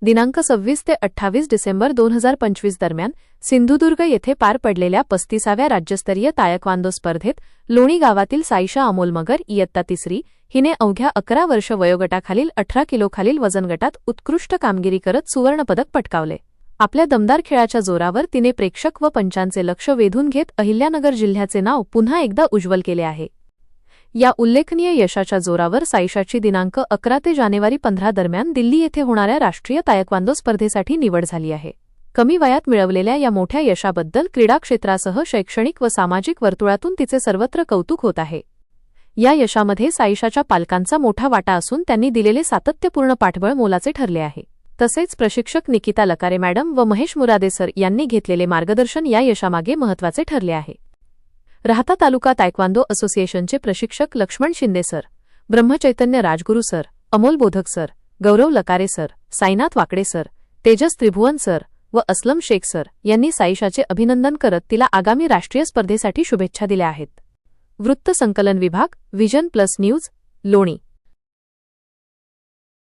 दिनांक 26 ते 28 डिसेंबर 2025 दरम्यान सिंधुदुर्ग येथे पार पडलेल्या 35व्या राज्यस्तरीय तायक्वांदो स्पर्धेत लोणी गावातील साईशा अमोल मगर इयत्ता तिसरी हिने अवघ्या 11 वर्ष वयोगटाखालील 18 किलोखालील वजनगटात उत्कृष्ट कामगिरी करत सुवर्णपदक पटकावले। आपल्या दमदार खेळाच्या जोरावर तिने प्रेक्षक व पंचांचे लक्ष वेधून घेत अहिल्यानगर जिल्ह्याचे नाव पुन्हा एकदा उज्ज्वल केले आहे। या उल्लेखनीय यशाच्या जोरावर साईशाची दिनांक 11 ते जानेवारी 15 दरम्यान दिल्ली येथे होणाऱ्या राष्ट्रीय तायक्वांदो स्पर्धेसाठी निवड झाली आहे। कमी वयात मिळवलेल्या या मोठ्या यशाबद्दल क्रीडा क्षेत्रासह शैक्षणिक व सामाजिक वर्तुळातून तिचे सर्वत्र कौतुक होत आहे। या यशामध्ये साईशाच्या पालकांचा मोठा वाटा असून त्यांनी दिलेले सातत्यपूर्ण पाठबळ मोलाचे ठरले आहे। तसेच प्रशिक्षक निकिता लकारे मॅडम व महेश मुरादे सर यांनी घेतलेले मार्गदर्शन या यशामागे महत्त्वाचे ठरले आहे। राहता तालुका तायक्वांदो असोसिएशनचे प्रशिक्षक लक्ष्मण शिंदे सर, ब्रह्मचैतन्य राजगुरू सर, अमोल बोधक सर, गौरव लकारे सर, साईनाथ वाकडे सर, तेजस त्रिभुवन सर व असलम शेख सर यांनी साईशाचे अभिनंदन करत तिला आगामी राष्ट्रीय स्पर्धेसाठी शुभेच्छा दिल्या आहेत। वृत्त संकलन विभाग, विजन प्लस न्यूज, लोणी।